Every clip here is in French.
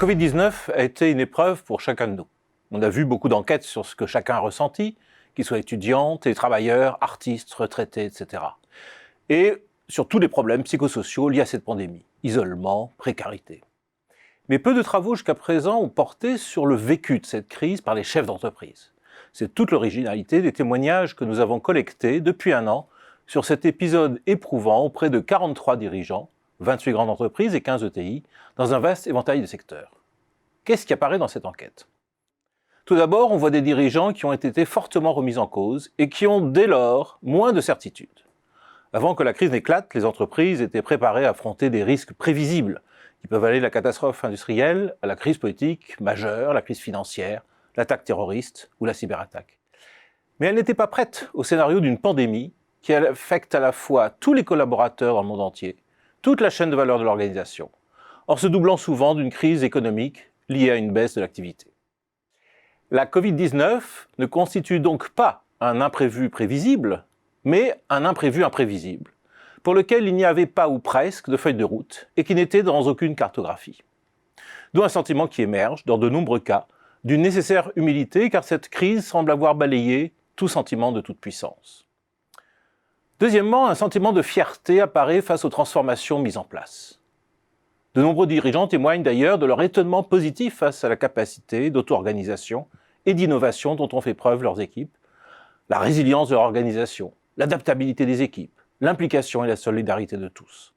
Covid-19 a été une épreuve pour chacun de nous. On a vu beaucoup d'enquêtes sur ce que chacun a ressenti, qu'ils soient étudiants, télétravailleurs, artistes, retraités, etc. Et sur tous les problèmes psychosociaux liés à cette pandémie, isolement, précarité. Mais peu de travaux jusqu'à présent ont porté sur le vécu de cette crise par les chefs d'entreprise. C'est toute l'originalité des témoignages que nous avons collectés depuis un an sur cet épisode éprouvant auprès de 43 dirigeants, 28 grandes entreprises et 15 ETI, dans un vaste éventail de secteurs. Qu'est-ce qui apparaît dans cette enquête ? Tout d'abord, on voit des dirigeants qui ont été fortement remis en cause et qui ont dès lors moins de certitudes. Avant que la crise n'éclate, les entreprises étaient préparées à affronter des risques prévisibles qui peuvent aller de la catastrophe industrielle à la crise politique majeure, la crise financière, l'attaque terroriste ou la cyberattaque. Mais elles n'étaient pas prêtes au scénario d'une pandémie qui affecte à la fois tous les collaborateurs dans le monde entier, toute la chaîne de valeur de l'organisation, en se doublant souvent d'une crise économique liée à une baisse de l'activité. La Covid-19 ne constitue donc pas un imprévu prévisible, mais un imprévu imprévisible, pour lequel il n'y avait pas ou presque de feuille de route et qui n'était dans aucune cartographie. D'où un sentiment qui émerge, dans de nombreux cas, d'une nécessaire humilité, car cette crise semble avoir balayé tout sentiment de toute puissance. Deuxièmement, un sentiment de fierté apparaît face aux transformations mises en place. De nombreux dirigeants témoignent d'ailleurs de leur étonnement positif face à la capacité d'auto-organisation et d'innovation dont ont fait preuve leurs équipes, la résilience de leur organisation, l'adaptabilité des équipes, l'implication et la solidarité de tous.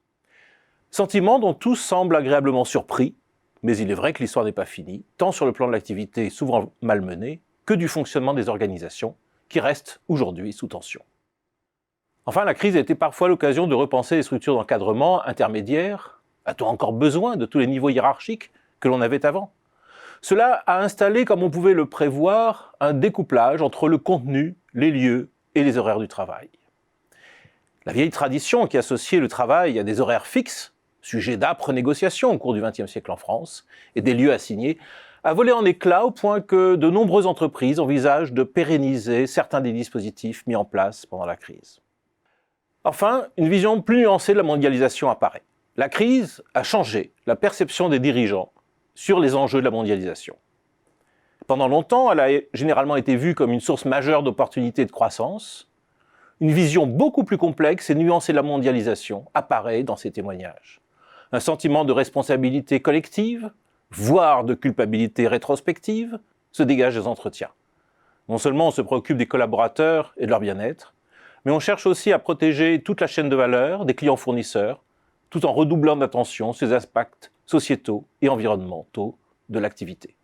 Sentiments dont tous semblent agréablement surpris, mais il est vrai que l'histoire n'est pas finie, tant sur le plan de l'activité souvent malmenée, que du fonctionnement des organisations, qui restent aujourd'hui sous tension. Enfin, la crise a été parfois l'occasion de repenser les structures d'encadrement intermédiaires. A-t-on encore besoin de tous les niveaux hiérarchiques que l'on avait avant ? Cela a installé, comme on pouvait le prévoir, un découplage entre le contenu, les lieux et les horaires du travail. La vieille tradition qui associait le travail à des horaires fixes, sujet d'âpres négociations au cours du XXe siècle en France, et des lieux assignés, a volé en éclats au point que de nombreuses entreprises envisagent de pérenniser certains des dispositifs mis en place pendant la crise. Enfin, une vision plus nuancée de la mondialisation apparaît. La crise a changé la perception des dirigeants sur les enjeux de la mondialisation. Pendant longtemps, elle a généralement été vue comme une source majeure d'opportunités et de croissance. Une vision beaucoup plus complexe et nuancée de la mondialisation apparaît dans ces témoignages. Un sentiment de responsabilité collective, voire de culpabilité rétrospective, se dégage des entretiens. Non seulement on se préoccupe des collaborateurs et de leur bien-être, mais on cherche aussi à protéger toute la chaîne de valeur des clients fournisseurs, tout en redoublant d'attention sur les aspects sociétaux et environnementaux de l'activité.